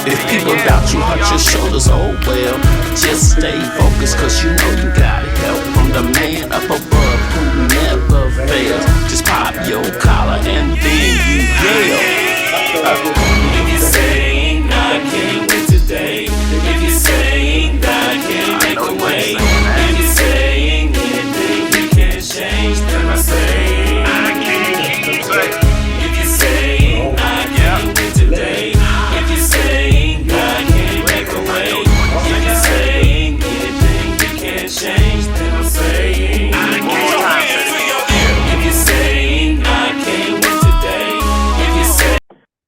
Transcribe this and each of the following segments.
If people doubt you, hunch your shoulders, oh well. Just stay focused, cause you know you got help from the man up above who never fails. Just pop your collar and then you yell. If you say God can't win today, if you say God can't make a way, if you say anything He can't change, then I say I can't keep it. If you say I can't win today, if you say God can't make a way, if you say anything He can't change, then I say I can't. If you say I can't win today, if you say.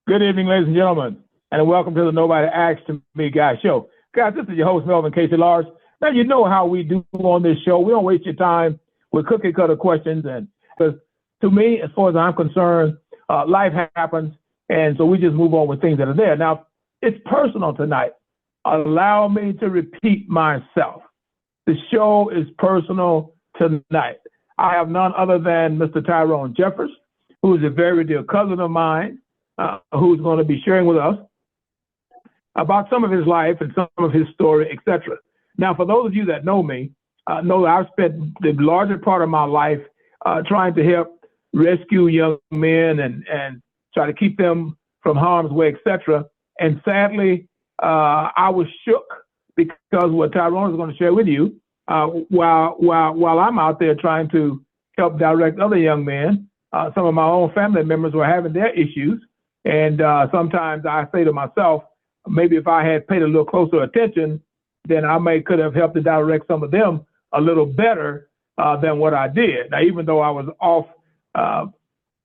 Good evening, ladies and gentlemen, and welcome to the Nobody Asks Me Guy show. Guys, this is your host, Melvin Casey Lars. Now, you know how we do on this show. We don't waste your time with cookie cutter questions. And because to me, as far as I'm concerned, life happens. And so we just move on with things that are there. Now, it's personal tonight. Allow me to repeat myself. The show is personal tonight. I have none other than Mr. Tyrone Jeffers, who is a very dear cousin of mine, who's going to be sharing with us about some of his life and some of his story, etc. Now, for those of you that know me, know that I've spent the larger part of my life trying to help rescue young men and try to keep them from harm's way, etc. And sadly, I was shook because what Tyrone is going to share with you, while I'm out there trying to help direct other young men, some of my own family members were having their issues. And sometimes I say to myself, maybe if I had paid a little closer attention, then I could have helped to direct some of them a little better than what I did. Now, even though I was off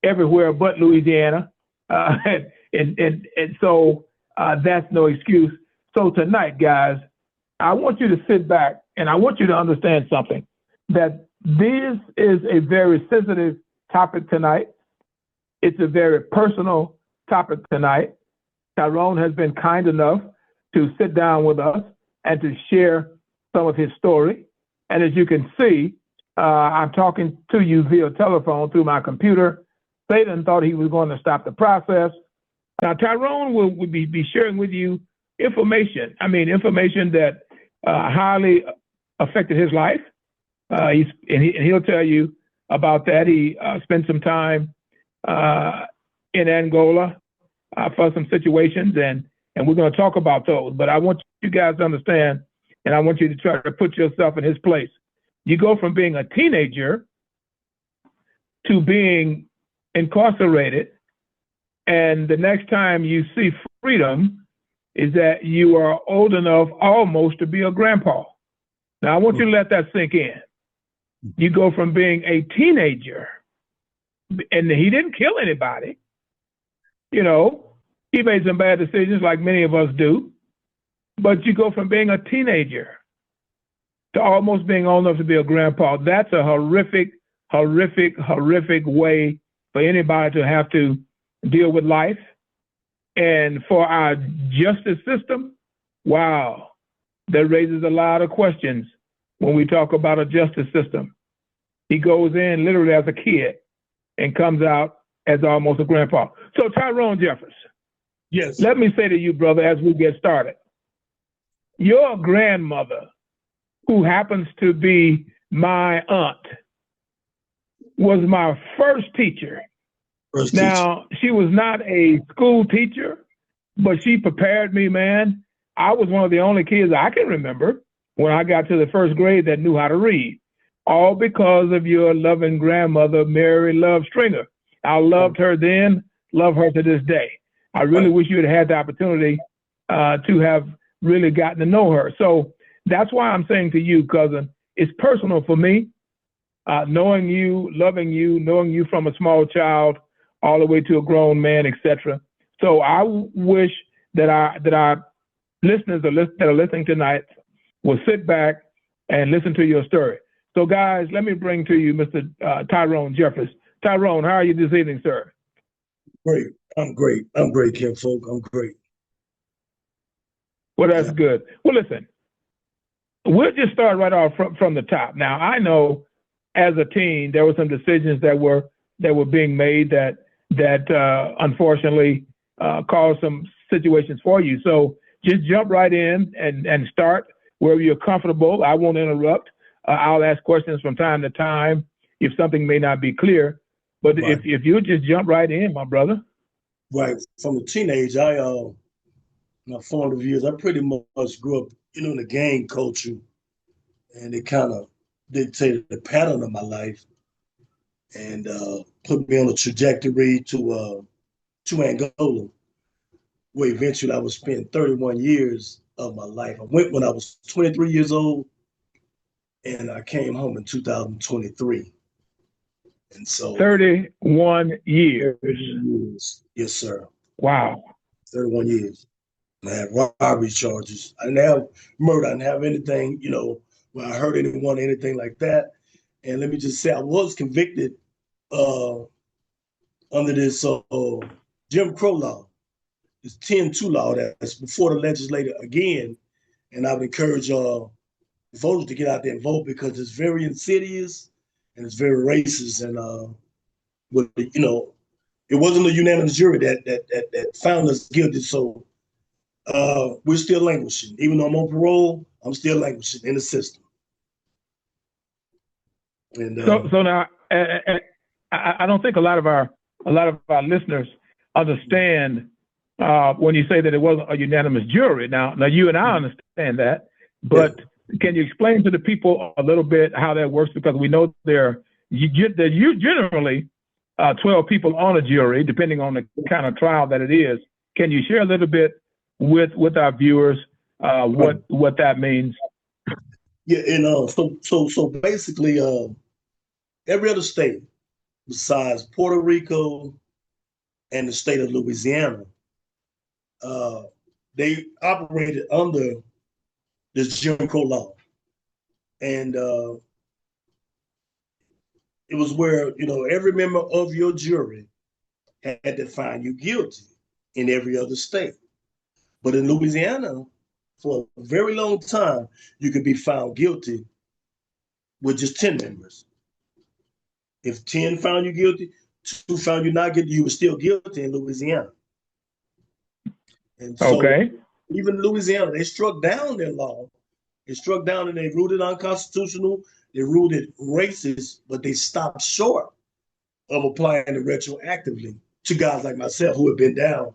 everywhere but Louisiana, and so that's no excuse. So tonight, guys, I want you to sit back and I want you to understand something, that this is a very sensitive topic tonight. It's a very personal topic tonight. Tyrone has been kind enough to sit down with us and to share some of his story. And as you can see, I'm talking to you via telephone through my computer. Satan thought he was going to stop the process. Now, Tyrone will be sharing with you information that highly affected his life. He'll tell you about that. He spent some time in Angola for some situations, and we're going to talk about those. But I want you guys to understand, and I want you to try to put yourself in his place. You go from being a teenager to being incarcerated, and the next time you see freedom is that you are old enough almost to be a grandpa. Now, I want you to let that sink in. You go from being a teenager, and he didn't kill anybody. You know, he made some bad decisions like many of us do, but you go from being a teenager to almost being old enough to be a grandpa. That's a horrific, horrific, horrific way for anybody to have to deal with life. And for our justice system, wow, that raises a lot of questions when we talk about a justice system. He goes in literally as a kid and comes out as almost a grandpa. So Tyrone Jeffers, yes, let me say to you, brother, as we get started, your grandmother, who happens to be my aunt, was my first teacher. Now, she was not a school teacher, but she prepared me, man. I was one of the only kids I can remember when I got to the first grade that knew how to read, all because of your loving grandmother, Mary Love Stringer. I loved her then, love her to this day. I really wish you had had the opportunity to have really gotten to know her. So that's why I'm saying to you, cousin, it's personal for me, knowing you, loving you, knowing you from a small child all the way to a grown man, etc. So I wish that our listeners that are listening tonight will sit back and listen to your story. So guys, let me bring to you Mr. Tyrone Jeffers. Tyrone, how are you this evening, sir? Great. I'm great. I'm great, Kim Folk. I'm great. Well, that's good. Well, listen, we'll just start right off from the top. Now, I know as a teen, there were some decisions that were being made that unfortunately caused some situations for you. So just jump right in and start wherever you're comfortable. I won't interrupt. I'll ask questions from time to time if something may not be clear. But Right. if you just jump right in, my brother. Right. From a teenage, my formative years, I pretty much grew up, in the gang culture, and it kind of dictated the pattern of my life and put me on a trajectory to Angola, where eventually I would spend 31 years of my life. I went when I was 23 years old, and I came home in 2023. And so 31 years. Yes, sir. Wow. 31 years. I had robbery charges. I didn't have murder. I didn't have anything, where I hurt anyone, anything like that. And let me just say, I was convicted under this Jim Crow law. It's 10-2 law that's before the legislature again. And I would encourage voters to get out there and vote because it's very insidious and it's very racist. And it wasn't a unanimous jury that found us guilty. So we're still languishing. Even though I'm on parole, I'm still languishing in the system. And so now, I don't think a lot of our listeners understand when you say that it wasn't a unanimous jury. Now you and I understand that, but can you explain to the people a little bit how that works? Because we know there generally 12 people on a jury, depending on the kind of trial that it is. Can you share a little bit with our viewers what that means? Yeah, and so basically, every other state besides Puerto Rico and the state of Louisiana, they operated under this Jim Crow law, and it was where every member of your jury had to find you guilty in every other state. But in Louisiana, for a very long time, you could be found guilty with just 10 members. If 10 found you guilty, 2 found you not guilty, you were still guilty in Louisiana. And so even Louisiana, they struck down their law. They struck down and they ruled it unconstitutional. They ruled it racist, but they stopped short of applying it retroactively to guys like myself who have been down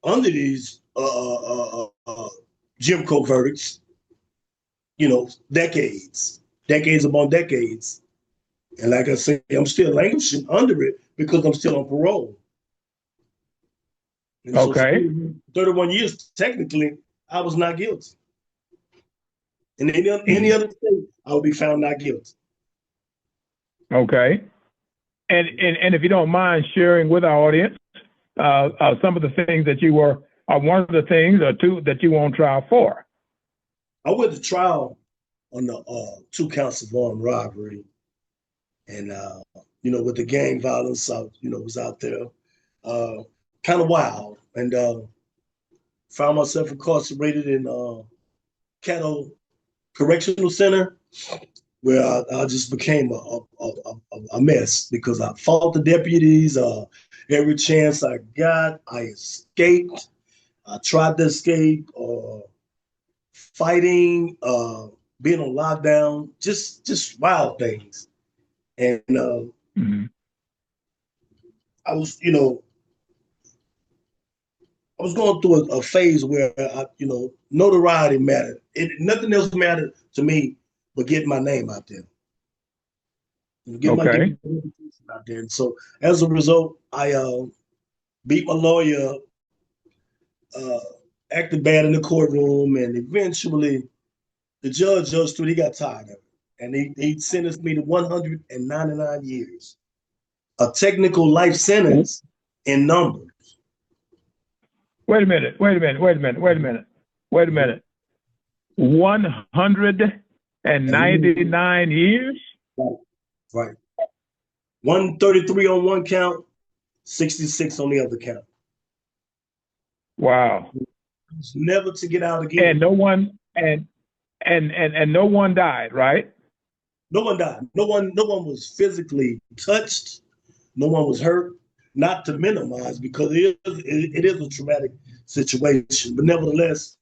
under these Jim Crow verdicts, decades upon decades. And like I say, I'm still languishing under it because I'm still on parole. And so 31 years, technically, I was not guilty. In any other state, I would be found not guilty. Okay. And if you don't mind sharing with our audience some of the things that you were, one of the things or two that you were on trial for. I went to trial on the 2 counts of armed robbery. And, with the gang violence, was out there, kind of wild. And found myself incarcerated in Caddo Correctional Center, where I just became a mess because I fought the deputies every chance I got. I escaped. I tried to escape, fighting, being on lockdown, just wild things. And I was, I was going through a phase where notoriety mattered. Nothing else mattered to me but getting my name out there. Getting my name out there. And so as a result, I beat my lawyer up, acted bad in the courtroom, and eventually the judge through, he got tired of it. And he sentenced me to 199 years, a technical life sentence in numbers. Wait a minute. 199 years? Right. 133 on one count, 66 on the other count. Wow. Never to get out again. And no one no one died, right? No one died. No one was physically touched. No one was hurt. Not to minimize, because it is a traumatic situation. But nevertheless,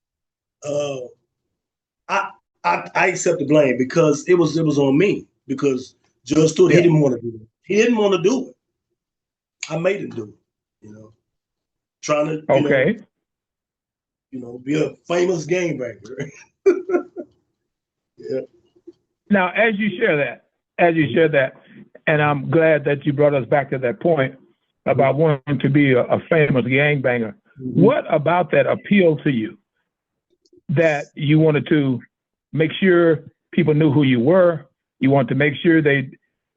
Uh, I accept the blame because it was on me because Judge Stewart, he didn't want to do it. He didn't want to do it. I made him do it, trying to, be a famous game banker. Yeah. Now, as you share that, and I'm glad that you brought us back to that point about wanting to be a famous gangbanger. Mm-hmm. What about that appealed to you that you wanted to make sure people knew who you were? You wanted to make sure they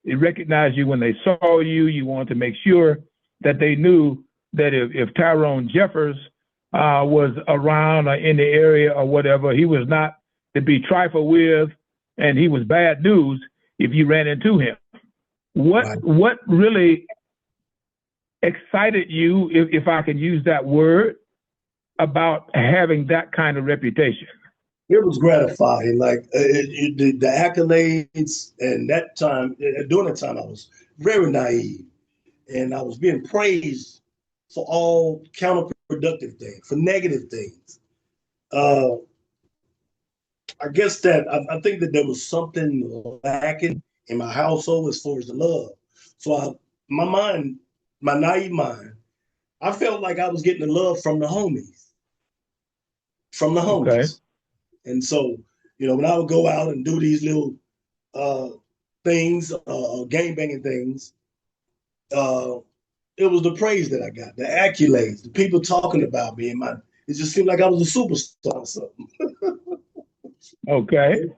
recognized you when they saw you. You wanted to make sure that they knew that if Tyrone Jeffers was around or in the area or whatever, he was not to be trifled with, and he was bad news if you ran into him. What really excited you, if I can use that word, about having that kind of reputation? It was gratifying, like the accolades, and that time, during that time, I was very naive, and I was being praised for all counterproductive things, for negative things. I guess that I think that there was something lacking in my household as far as the love. So my naive mind, I felt like I was getting the love from the homies. Okay. And so, when I would go out and do these little things, gang banging things, it was the praise that I got, the accolades, the people talking about me, it just seemed like I was a superstar or something. Okay.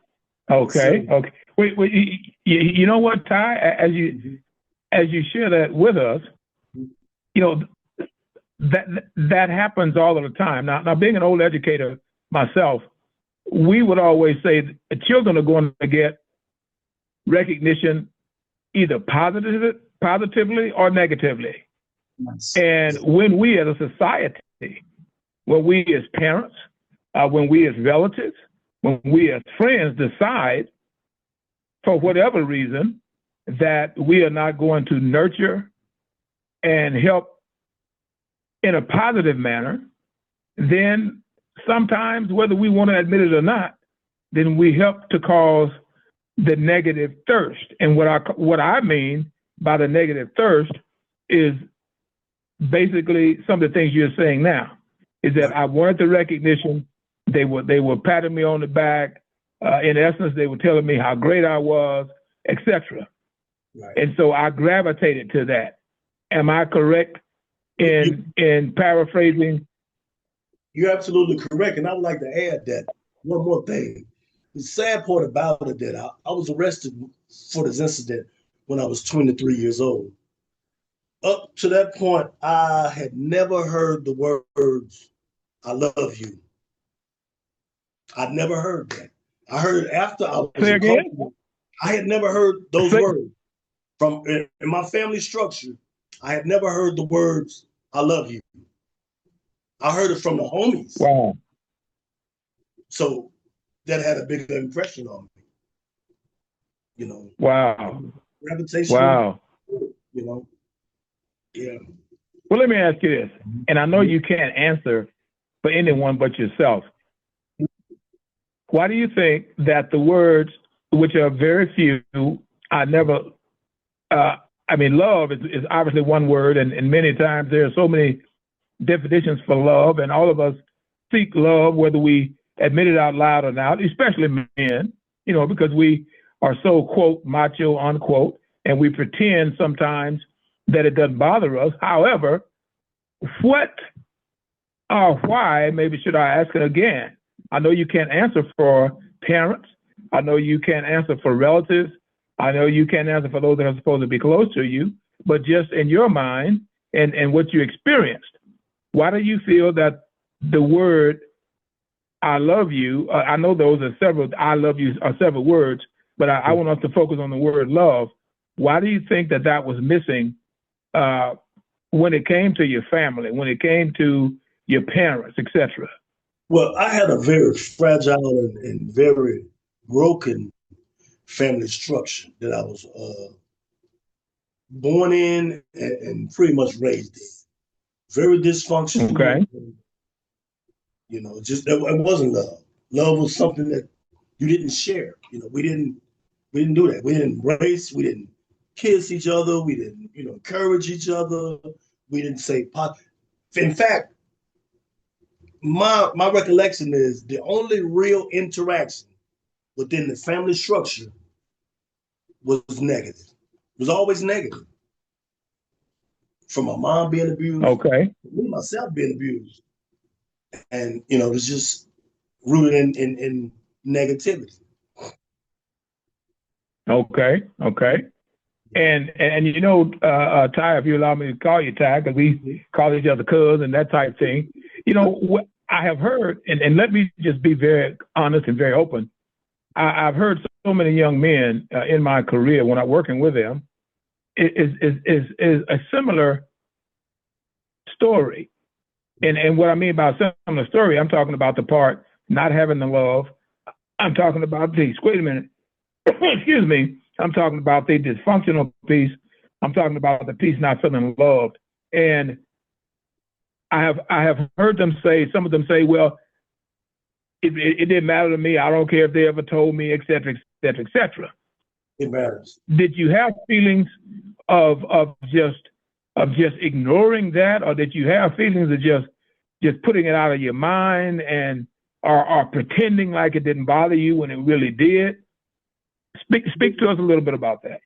Wait. You know what, Ty? As you share that with us, that happens all of the time. Now, being an old educator myself, we would always say that children are going to get recognition either positively or negatively. Yes. And when we as a society, when we as parents, when we as relatives, when we as friends decide, for whatever reason, that we are not going to nurture and help in a positive manner, then sometimes, whether we want to admit it or not, then we help to cause the negative thirst. And what I mean by the negative thirst is basically some of the things you're saying now, is that I wanted the recognition. They were patting me on the back. In essence, they were telling me how great I was, etc. Right. And so I gravitated to that. Am I correct in paraphrasing? You're absolutely correct. And I would like to add that one more thing. The sad part about it that I was arrested for this incident when I was 23 years old. Up to that point, I had never heard the words, "I love you." I'd never heard that. I heard after I was incarcerated. I had never heard those words. From in my family structure, I had never heard the words, "I love you." I heard it from the homies. Wow. So that had a big impression on me. Wow. Reputation. Wow. Yeah. Well, let me ask you this, and I know you can't answer for anyone but yourself. Why do you think that the words, which are very few, love is obviously one word, and many times there are so many definitions for love, and all of us seek love, whether we admit it out loud or not, especially men, because we are so, quote, macho, unquote, and we pretend sometimes that it doesn't bother us. However, what or why, maybe should I ask it again? I know you can't answer for parents. I know you can't answer for relatives. I know you can't answer for those that are supposed to be close to you, but just in your mind and what you experienced, why do you feel that the word "I love you"? I know those are several. "I love you" are several words, but I want us to focus on the word "love." Why do you think that was missing when it came to your family, when it came to your parents, etc.? Well, I had a very fragile and very broken family structure that I was born in and pretty much raised in. Very dysfunctional. Okay. You know, just it wasn't love. Love was something that you didn't share. You know, we didn't do that. We didn't embrace. We didn't kiss each other. We didn't, encourage each other. We didn't say pot. In fact, my recollection is the only real interaction within the family structure was negative. It was always negative. From my mom being abused, Okay, me myself being abused, and it was just rooted in negativity. okay. And Ty, if you allow me to call you Ty, because we call each other cuz and that type thing. What I have heard, and let me just be very honest and very open. I've heard so many young men in my career when I'm working with them is a similar story. And what I mean by similar story, I'm talking about the part not having the love. I'm talking about the, wait a minute, excuse me. I'm talking about the dysfunctional piece. I'm talking about the piece not feeling loved. And I have heard them say, some of them say, well, it didn't matter to me. I don't care if they ever told me, et cetera, et cetera, et cetera. It matters. Did you have feelings of just ignoring that, or did you have feelings of just putting it out of your mind and or pretending like it didn't bother you when it really did? Speak to us a little bit about that.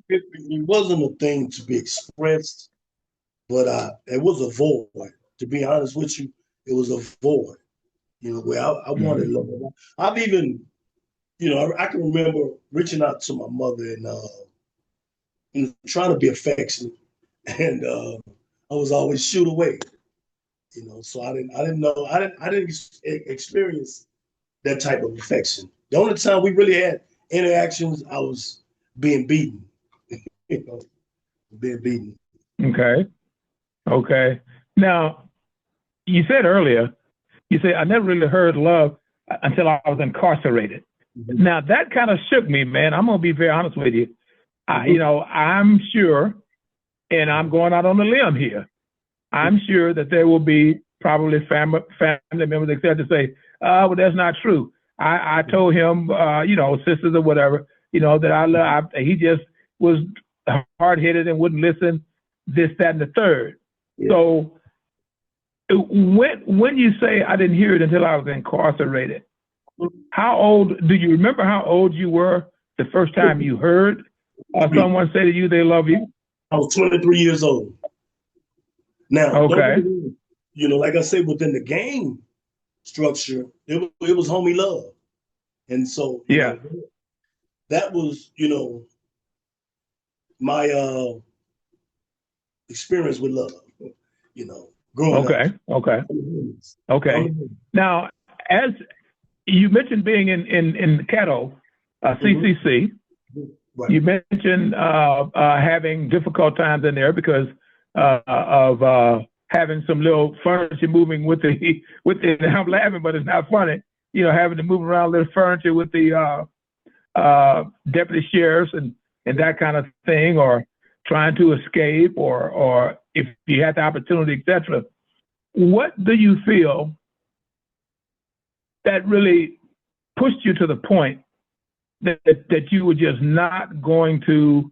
It wasn't a thing to be expressed, but it was a void. To be honest with you, it was a void. Where I wanted love. I've even, I can remember reaching out to my mother and trying to be affectionate, and I was always shooed away. So I didn't know, I didn't experience that type of affection. The only time we really had interactions, I was being beaten. Being beaten. Okay. Now, you said earlier, I never really heard love until I was incarcerated. Mm-hmm. Now, that kind of shook me, man. I'm going to be very honest with you. I'm sure, and I'm going out on a limb here, I'm sure that there will be probably family members, et cetera, to say, well, that's not true. I told him, sisters or whatever, that I love. He just was hard-headed and wouldn't listen, this, that, and the third. Yeah. So when you say I didn't hear it until I was incarcerated, how old, do you remember how old you were the first time you heard someone say to you they love you? I was 23 years old. Now, okay. Like I said, within the game structure, it was homie love. And so, that was, my experience with love, growing up. Okay. Now, as you mentioned being in Caddo, CCC, right. You mentioned having difficult times in there because of having some little furniture moving with the, I'm laughing, but it's not funny, having to move around little furniture with the deputy sheriffs and that kind of thing, or trying to escape, or if you had the opportunity, etc. What do you feel that really pushed you to the point that you were just not going to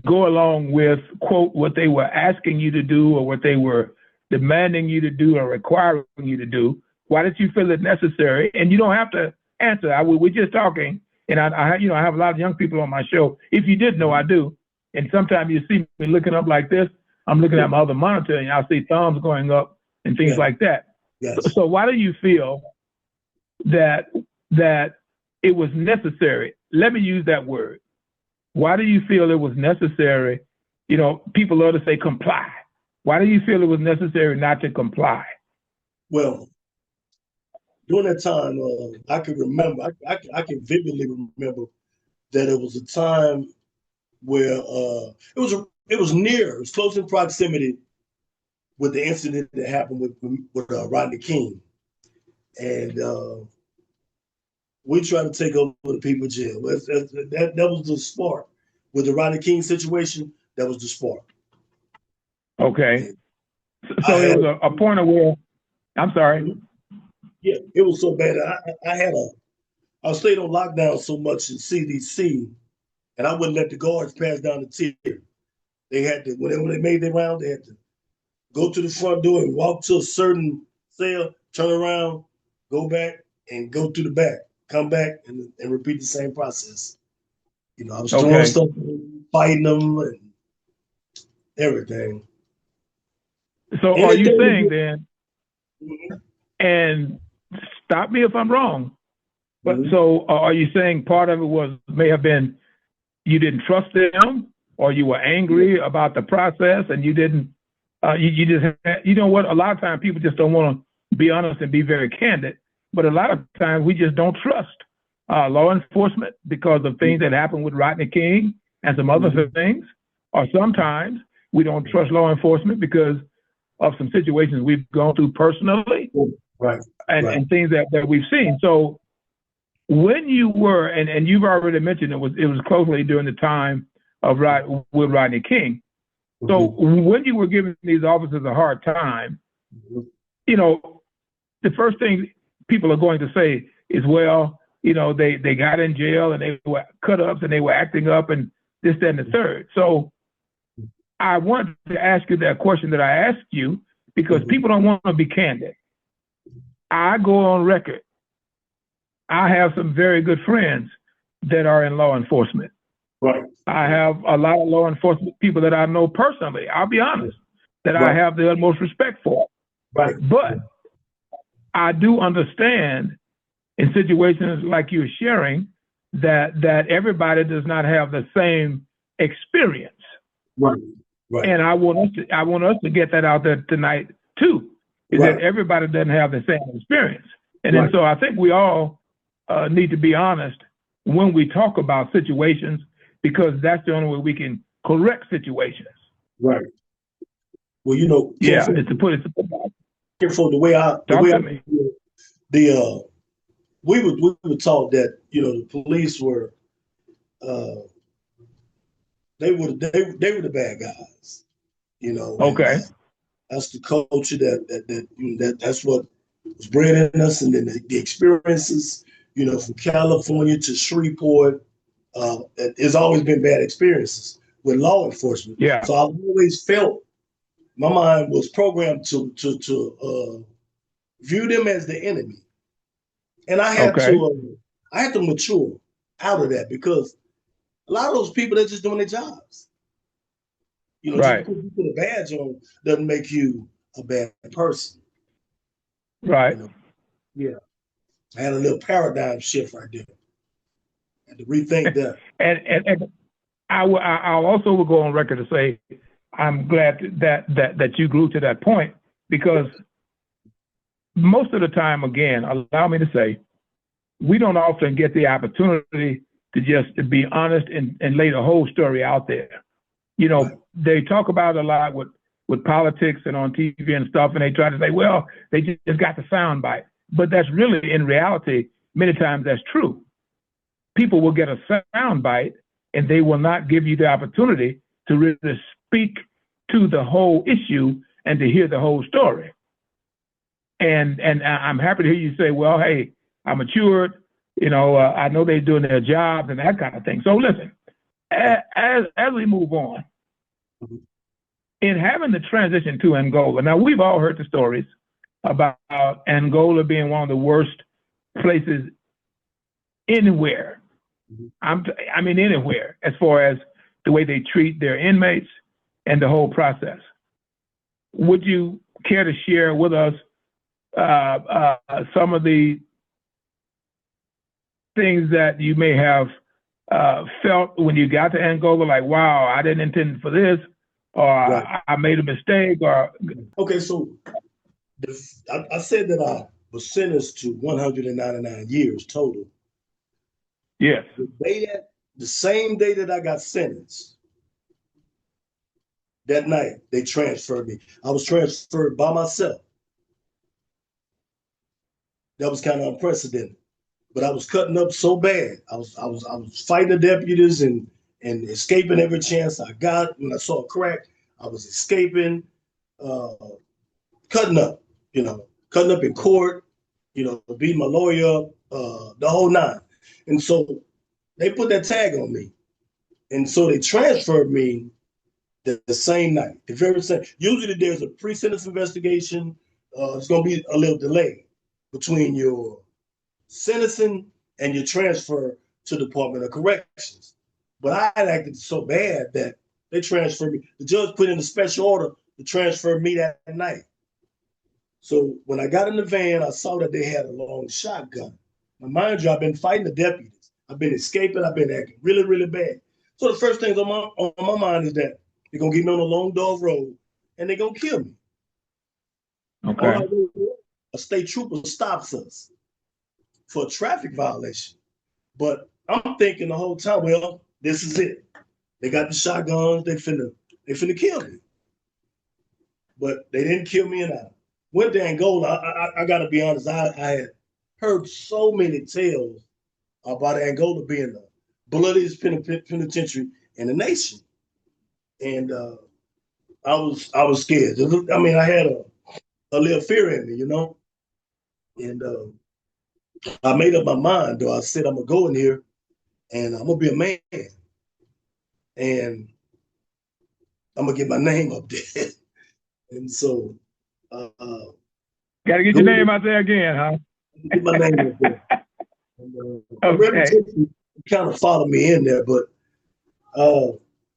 go along with, quote, what they were asking you to do or what they were demanding you to do or requiring you to do? Why did you feel it necessary? And you don't have to answer. We're just talking, and I have a lot of young people on my show. If you didn't know, I do. And sometimes you see me looking up like this. I'm looking at my other monitor, and I'll see thumbs going up and things like that. Yes. So why do you feel that it was necessary? Let me use that word. Why do you feel it was necessary? People love to say comply. Why do you feel it was necessary not to comply? Well, during that time, I can remember, I can vividly remember that it was a time where it was close in proximity with the incident that happened with Rodney King. And we tried to take over the people jail. That was the spark. With the Rodney King situation, that was the spark. Okay. So it was a point of where I'm sorry. Yeah, it was so bad. I stayed on lockdown so much in CDC, and I wouldn't let the guards pass down the tier. They had to, when they made their round, they had to go to the front door and walk to a certain cell, turn around, go back, and go to the back, come back, and repeat the same process. You know, I was throwing stuff, fighting them, and everything. So are you saying then, and stop me if I'm wrong, but so are you saying part of it may have been you didn't trust them, or you were angry about the process and you didn't, you just, you know what, a lot of times people just don't want to be honest and be very candid, but a lot of times we just don't trust law enforcement because of things that happened with Rodney King and some other things, or sometimes we don't trust law enforcement because of some situations we've gone through personally, and things that we've seen. So when you were, and you've already mentioned it was closely during the time of with Rodney King. So when you were giving these officers a hard time, you know, the first thing people are going to say is, well, you know, they got in jail and they were cut ups and they were acting up and this, that, and the third. So I wanted to ask you that question that I asked you because people don't want to be candid. I go on record. I have some very good friends that are in law enforcement. Right. I have a lot of law enforcement people that I know personally, I'll be honest, that I have the utmost respect for. Right. But I do understand in situations like you're sharing that everybody does not have the same experience. Right. Right. And I want us to get that out there tonight too, is that everybody doesn't have the same experience. And then so I think we all need to be honest when we talk about situations, because that's the only way we can correct situations. Right. Well, you know, it's to put it careful the way I we were taught that, you know, the police were they were the bad guys, you know. Okay. That's the culture that's what was bred in us, and then the experiences, you know, from California to Shreveport, it's always been bad experiences with law enforcement. Yeah. So I've always felt my mind was programmed to view them as the enemy, and I had to mature out of that, because a lot of those people, they're just doing their jobs. You know, just because you put a badge on doesn't make you a bad person. Right. You know? Yeah. I had a little paradigm shift right there. I had to rethink that. And I'll also go on record to say I'm glad that you grew to that point, because most of the time, again, allow me to say, we don't often get the opportunity to just be honest and lay the whole story out there. You know, they talk about it a lot with politics and on TV and stuff, and they try to say, well, they just got the soundbite. But that's really, in reality, many times that's true. People will get a soundbite, and they will not give you the opportunity to really speak to the whole issue and to hear the whole story. And I'm happy to hear you say, well, hey, I matured, you know, I know they're doing their jobs and that kind of thing. So listen, as we move on, in having the transition to Angola, now we've all heard the stories about Angola being one of the worst places anywhere. I mean, anywhere, as far as the way they treat their inmates and the whole process. Would you care to share with us some of the things that you may have felt when you got to Angola, like, wow, I didn't intend for this, or I made a mistake, or... Okay, so I said that I was sentenced to 199 years total. Yes. The same day that I got sentenced, that night, they transferred me. I was transferred by myself. That was kind of unprecedented. But I was cutting up so bad. I was fighting the deputies and escaping every chance I got. When I saw a crack, I was escaping, cutting up, you know, cutting up in court, beating my lawyer up, the whole nine. And so they put that tag on me. And so they transferred me the same night, the very same. Usually there's a pre-sentence investigation. It's going to be a little delay between your sentencing and your transfer to the Department of Corrections. But I had acted so bad that they transferred me. The judge put in a special order to transfer me that night. So when I got in the van, I saw that they had a long shotgun. Now, mind you, I've been fighting the deputies. I've been escaping. I've been acting really, really bad. So the first thing on my mind is that they're going to get me on a long dog road and they're going to kill me. Okay. A state trooper stops us for a traffic violation. But I'm thinking the whole time, well, this is it. They got the shotguns. They finna kill me. But they didn't kill me, and I went to Angola. I got to be honest. I had heard so many tales about Angola being the bloodiest penitentiary in the nation, and I was scared. I mean, I had a little fear in me, and I made up my mind. Though I said I'm gonna go in here, and I'm gonna be a man, and I'm gonna get my name up there. And so, got to get your name out there again, huh? Get my name up there. And, okay. reputation kind of followed me in there, but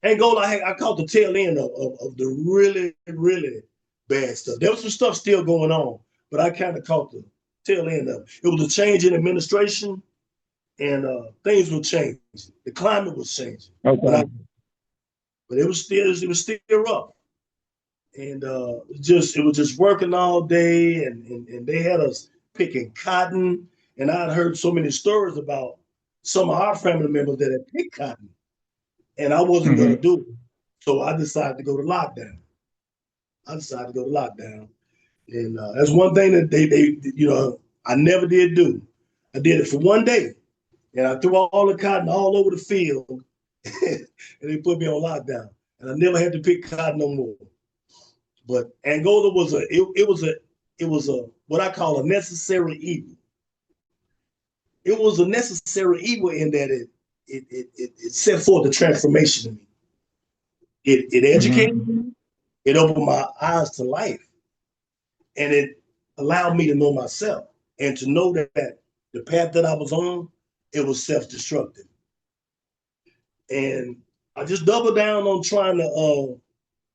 Angola, I caught the tail end of the really, really bad stuff. There was some stuff still going on, but I kind of caught the tail end of it. It was a change in administration, and things were changing. The climate was changing. Okay. But it was still rough. And it was just working all day, and they had us picking cotton. And I'd heard so many stories about some of our family members that had picked cotton, and I wasn't going to do it. So I decided to go to lockdown. And that's one thing that they I never did do. I did it for one day, and I threw all the cotton all over the field, and they put me on lockdown, and I never had to pick cotton no more. But Angola was a what I call a necessary evil. It was a necessary evil in that it set forth the transformation in me. It educated me. It opened my eyes to life, and it allowed me to know myself and to know that the path that I was on, it was self-destructive. And I just doubled down on trying to,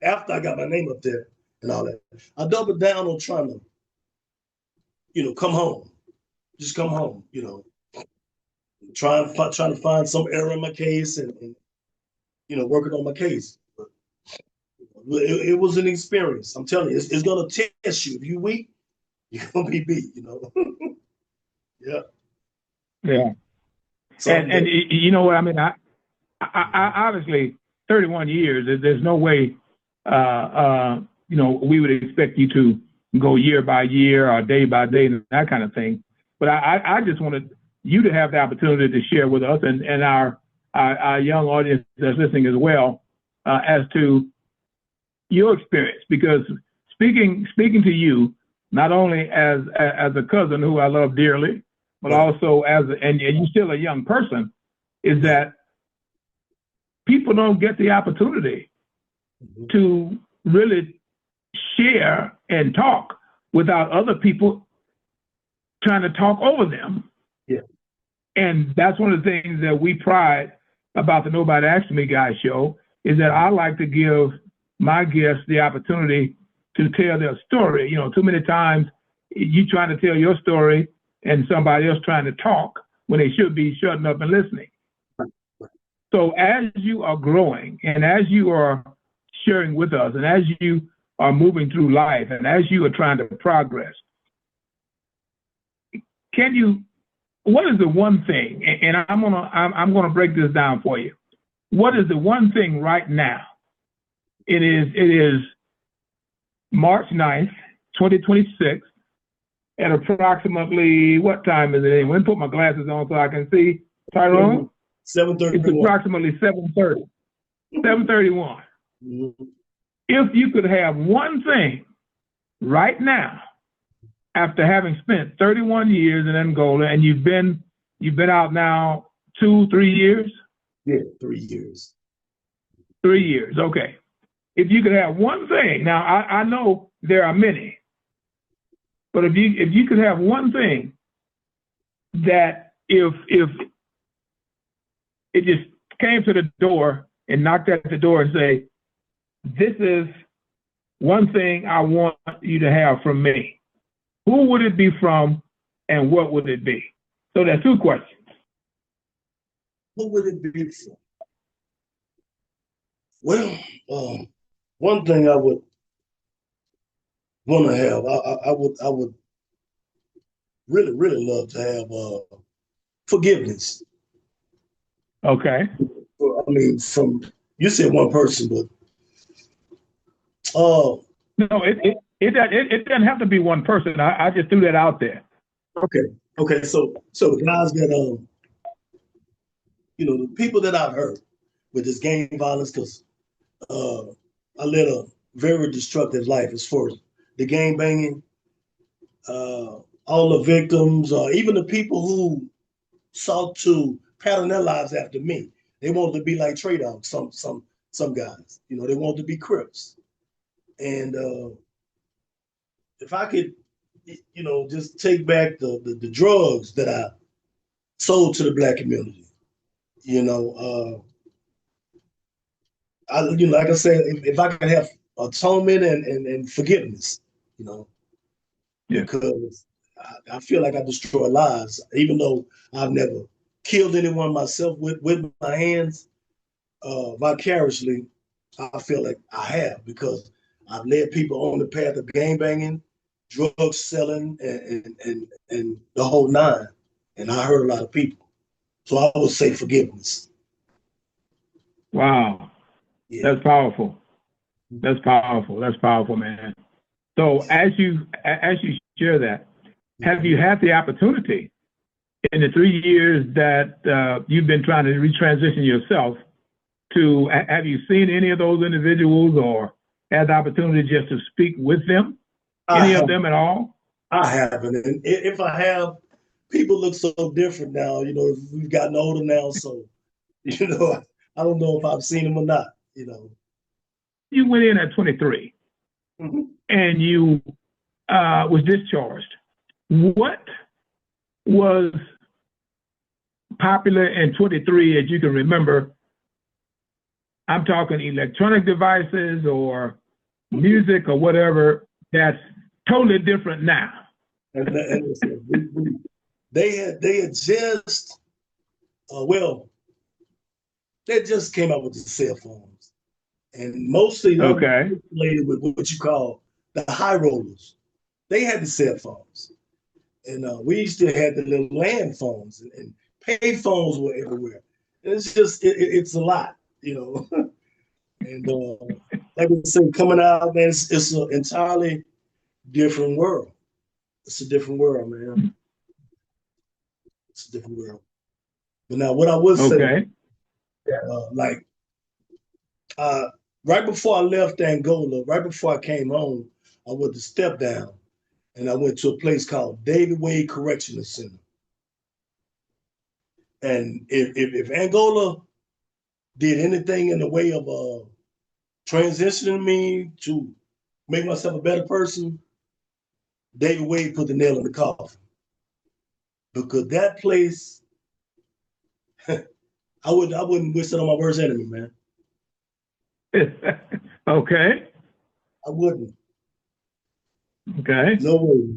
after I got my name up there and all that, I doubled down on trying to, come home. Just come home, trying to find some error in my case and working on my case. But it was an experience. I'm telling you, it's going to test you. If you're weak, you're going to be beat, Yeah. Yeah. And you know what I mean? I obviously 31 years, there's no way, we would expect you to go year by year or day by day and that kind of thing. But I just wanted you to have the opportunity to share with us and our young audience that's listening as well as to your experience, because speaking to you, not only as a cousin who I love dearly, but also and you're still a young person, is that people don't get the opportunity to really share and talk without other people trying to talk over them. Yeah. And that's one of the things that we pride about the Nobody Asked Me Guy show, is that I like to give my guests the opportunity to tell their story. Too many times you trying to tell your story and somebody else trying to talk when they should be shutting up and listening. So as you are growing and as you are sharing with us and as you are moving through life and as you are trying to progress, what is the one thing, and I'm gonna break this down for you. What is the one thing right now? It is March 9th, 2026, at approximately, what time is it? Let me put my glasses on so I can see. Tyrone? 7:30. It's approximately 7:30. 7:31. If you could have one thing right now after having spent 31 years in Angola, and you've been out now 2-3 years? Yeah, 3 years. 3 years, okay. If you could have one thing, now I know there are many, but if you could have one thing that if it just came to the door and knocked at the door and say, this is one thing I want you to have from me, who would it be from and what would it be? So there's 2 questions. Who would it be from? Well, one thing I would want to have, I would really love to have forgiveness. Okay. I mean, from, you said one person, but no, it doesn't have to be one person. I just threw that out there. Okay. So the guys that the people that I've heard with this gang violence, because I led a very destructive life as far as the gang banging, all the victims, even the people who sought to pattern their lives after me. They wanted to be like Trey Dogs, some guys. They wanted to be Crips. And if I could, just take back the drugs that I sold to the Black community, like I said, if I could have atonement and forgiveness, Yeah. Because I feel like I destroy lives, even though I've never killed anyone myself with my hands. Vicariously, I feel like I have, because I've led people on the path of gang banging, drug selling, and the whole nine. And I hurt a lot of people. So I would say forgiveness. Wow. Yeah. That's powerful. That's powerful, man. So as you share that, have you had the opportunity in the 3 years that you've been trying to retransition yourself to, have you seen any of those individuals or had the opportunity just to speak with them? Any of them at all? I haven't. And if I have, people look so different now. We've gotten older now, so I don't know if I've seen them or not. You went in at 23, and you was discharged. What was popular in 23, as you can remember? I'm talking electronic devices or music or whatever that's totally different now. And they had just they just came out with the cell phones, and mostly related with what you call the high rollers. They had the cell phones, and we used to have the little land phones, and pay phones were everywhere. And it's just it's a lot, And like I say, coming out, man, it's an entirely different world. It's a different world, man. It's a different world. But now, what I would say, right before I left Angola, right before I came home, I went to step down, and I went to a place called David Wade Correctional Center. And if Angola did anything in the way of transitioning me to make myself a better person, David Wade put the nail in the coffin. Because that place, I wouldn't wish it on my worst enemy, man. Okay. I wouldn't. Okay. No way.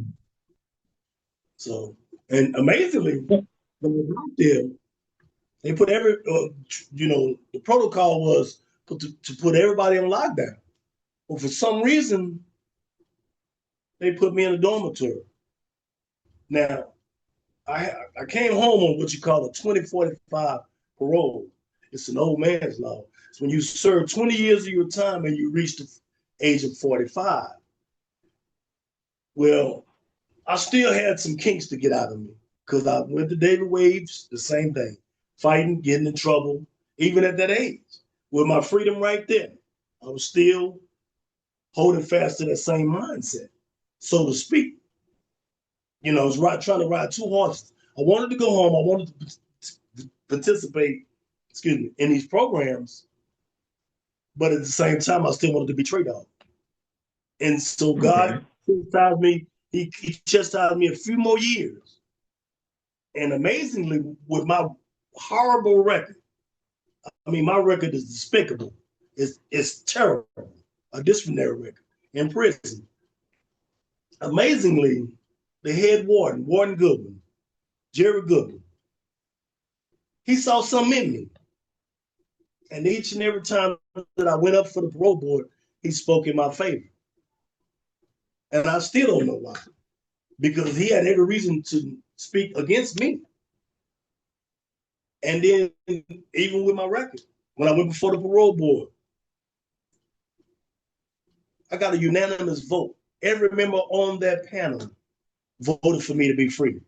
So, and amazingly, when we got there, they put the protocol was to put everybody on lockdown. But for some reason, they put me in a dormitory. Now, I came home on what you call a 2045 parole. It's an old man's law. It's when you serve 20 years of your time and you reach the age of 45. Well, I still had some kinks to get out of me, because I went to David Wade's, the same thing, fighting, getting in trouble, even at that age. With my freedom right then, I was still holding fast to that same mindset, so to speak. You know, I was trying to ride 2 horses. I wanted to go home. I wanted to participate, in these programs, but at the same time, I still wanted to be Trey Dog. And so God chastised me. He chastised me a few more years. And amazingly, with my horrible record, I mean, my record is despicable. It's terrible. A disciplinary record in prison. Amazingly, the head Warden Goodwin, Jerry Goodwin, he saw something in me. And each and every time that I went up for the parole board, he spoke in my favor. And I still don't know why. Because he had every reason to speak against me. And then, even with my record, when I went before the parole board, I got a unanimous vote. Every member on that panel voted for me to be free.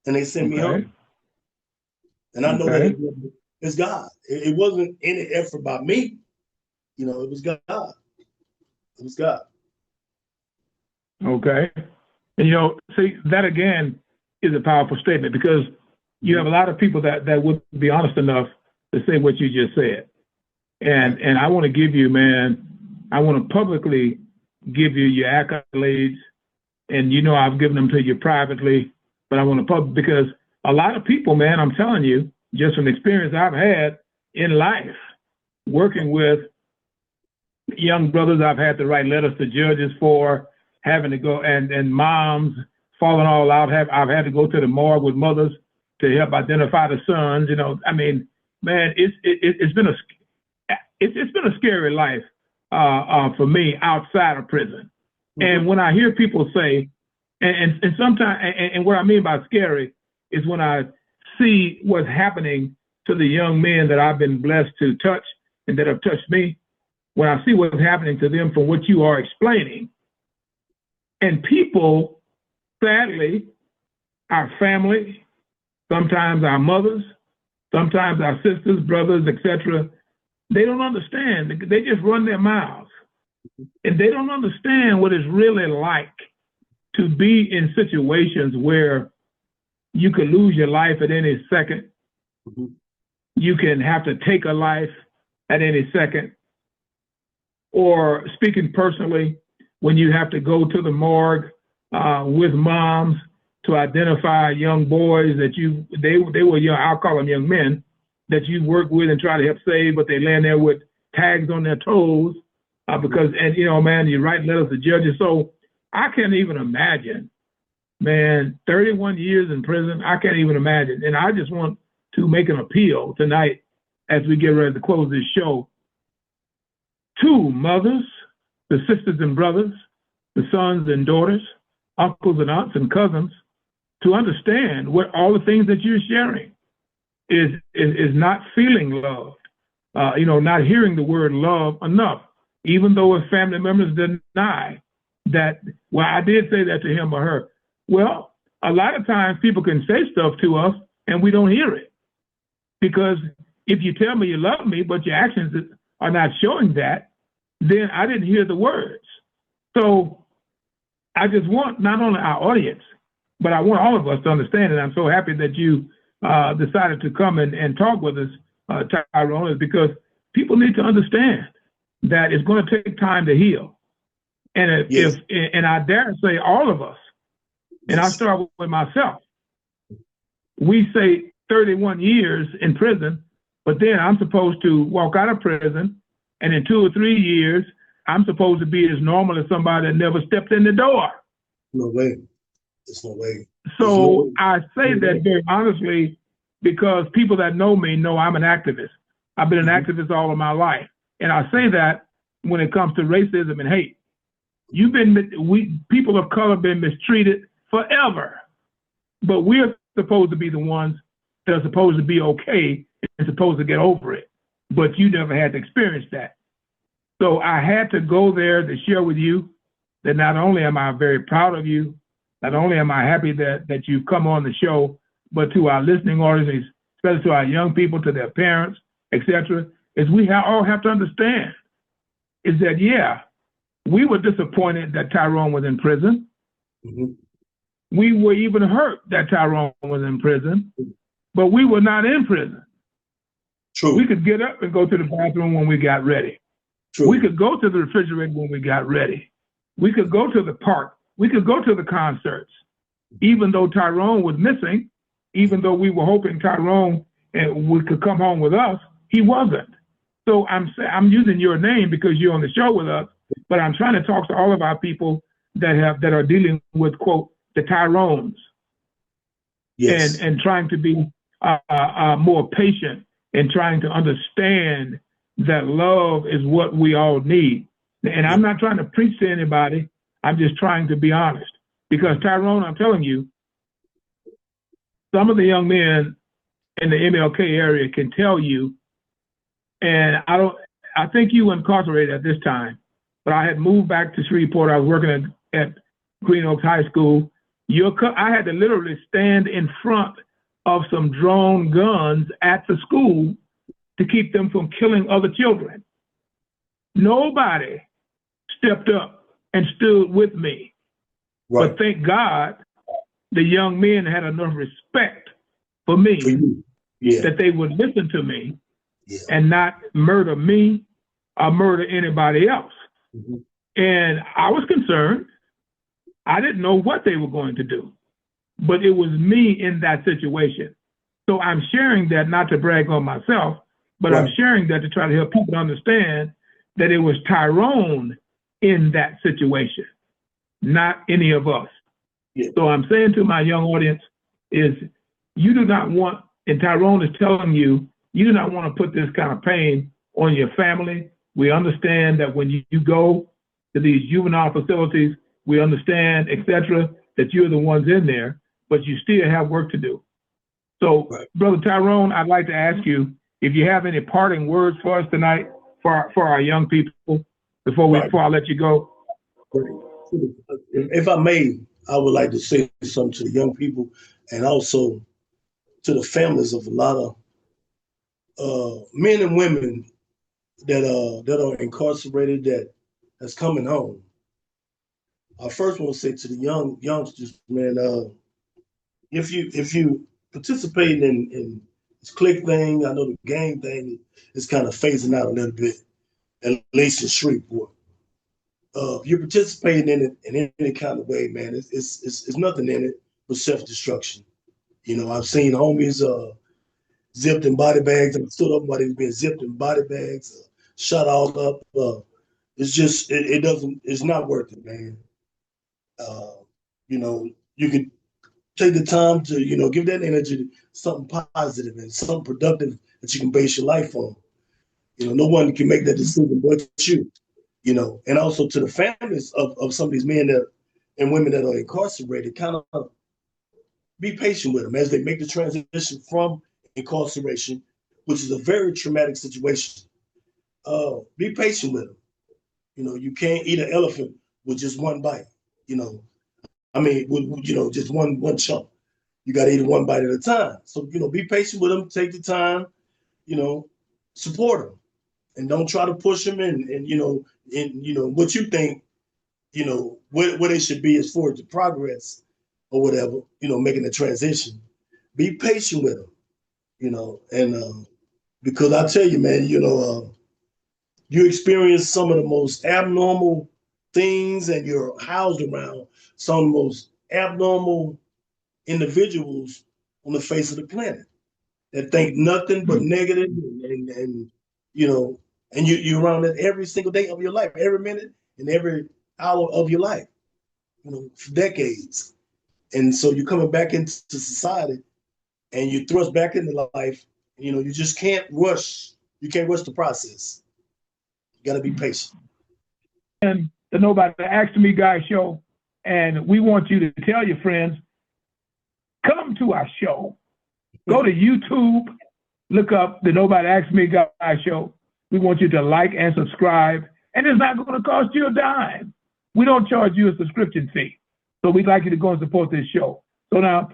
And they sent me home. And I know that it's God. It wasn't any effort by me. You know, it was God. It was God. Okay. And, you know, see, that again is a powerful statement, because you have a lot of people that would be honest enough to say what you just said. And I want to give you, man, I want to publicly give you your accolades. And, you know, I've given them to you privately, but I want to because a lot of people, man, I'm telling you, just from experience I've had in life, working with young brothers I've had to write letters to judges for, having to go, and moms falling all out. I've had to go to the morgue with mothers to help identify the sons. You know, I mean, man, it's been a scary life for me outside of prison. Mm-hmm. And when I hear people say, and sometimes, and what I mean by scary is when I see what's happening to the young men that I've been blessed to touch and that have touched me, when I see what's happening to them from what you are explaining, and people, sadly, our family, sometimes our mothers, sometimes our sisters, brothers, etc., they don't understand. They just run their mouths. And they don't understand what it's really like to be in situations where you could lose your life at any second. Mm-hmm. You can have to take a life at any second. Or speaking personally, when you have to go to the morgue with moms to identify young boys that they were young, I'll call them young men, that you work with and try to help save, but they land there with tags on their toes because, and you know, man, you write letters to judges. So I can't even imagine, man, 31 years in prison, I can't even imagine. And I just want to make an appeal tonight as we get ready to close this show to mothers, the sisters and brothers, the sons and daughters, uncles and aunts and cousins, to understand what all the things that you're sharing is not feeling loved, you know, not hearing the word love enough, even though if family members deny that, well, I did say that to him or her. Well, a lot of times people can say stuff to us and we don't hear it. Because if you tell me you love me, but your actions are not showing that, then I didn't hear the words. So I just want not only our audience, but I want all of us to understand, and I'm so happy that you decided to come and talk with us, Tyrone, is because people need to understand that it's going to take time to heal. And and I dare say all of us, and I start with myself, we say 31 years in prison, but then I'm supposed to walk out of prison, and in 2 or 3 years, I'm supposed to be as normal as somebody that never stepped in the door. No way. There's no way. So I say that very honestly because people that know me know I'm an activist. I've been an activist all of my life. And I say that when it comes to racism and hate. People of color have been mistreated forever. But we're supposed to be the ones that are supposed to be okay and supposed to get over it. But you never had to experience that. So I had to go there to share with you that not only am I very proud of you, not only am I happy that you've come on the show, but to our listening audience, especially to our young people, to their parents, etc., is we all have to understand is that, yeah, we were disappointed that Tyrone was in prison. Mm-hmm. We were even hurt that Tyrone was in prison, but we were not in prison. True. We could get up and go to the bathroom when we got ready. True. We could go to the refrigerator when we got ready. We could go to the park. We could go to the concerts. Even though Tyrone was missing, even though we were hoping Tyrone could come home with us, he wasn't. So I'm using your name because you're on the show with us, but I'm trying to talk to all of our people that are dealing with, quote, the Tyrones. Yes. And trying to be more patient and trying to understand that love is what we all need. And I'm not trying to preach to anybody. I'm just trying to be honest. Because Tyrone, I'm telling you, some of the young men in the MLK area can tell you, and I think you were incarcerated at this time, but I had moved back to Shreveport. I was working at Green Oaks High School. I had to literally stand in front of some drone guns at the school to keep them from killing other children. Nobody stepped up and stood with me. Right. But thank God the young men had enough respect for me that they would listen to me and not murder me or murder anybody else. Mm-hmm. And I was concerned. I didn't know what they were going to do, but it was me in that situation. So I'm sharing that not to brag on myself, but I'm sharing that to try to help people understand that it was Tyrone in that situation, not any of us. Yeah. So I'm saying to my young audience is you do not want, and Tyrone is telling you, you do not want to put this kind of pain on your family. We understand that when you go to these juvenile facilities, we understand, etc., that you're the ones in there, but you still have work to do. So, Brother Tyrone, I'd like to ask you if you have any parting words for us tonight for our young people before I let you go. If I may, I would like to say something to the young people and also to the families of a lot of men and women that are incarcerated that's coming home. I first want to say to the youngsters, man, if you participating in this click thing, I know the gang thing is kind of phasing out a little bit, at least in Shreveport. If you're participating in it in any kind of way, man, it's nothing in it but self-destruction. You know, I've seen homies zipped in body bags and stood up while they was being zipped in body bags, shot all up. It's just it's not worth it, man. You know, you could take the time to, give that energy to something positive and something productive that you can base your life on. No one can make that decision but you, and also to the families of some of these men and women that are incarcerated, kind of be patient with them as they make the transition from incarceration, which is a very traumatic situation. Be patient with them. You can't eat an elephant with just one bite, with just one chunk. You got to eat it one bite at a time. So, be patient with them, take the time, support them. And don't try to push them in what you think, where they should be as far as the progress or whatever, making the transition. Be patient with them, and because I tell you, man, you experience some of the most abnormal things and you're housed around some of the most abnormal individuals on the face of the planet that think nothing but negative and you're around it every single day of your life, every minute and every hour of your life, for decades. And so you're coming back into society and you thrust back into life, you just can't rush. You can't rush the process. You got to be patient. And the Nobody Asked Me Guy show. And we want you to tell your friends, come to our show. Go to YouTube, look up the Nobody Asked Me Guy show. We want you to like and subscribe. And it's not going to cost you a dime. We don't charge you a subscription fee. So we'd like you to go and support this show. So now,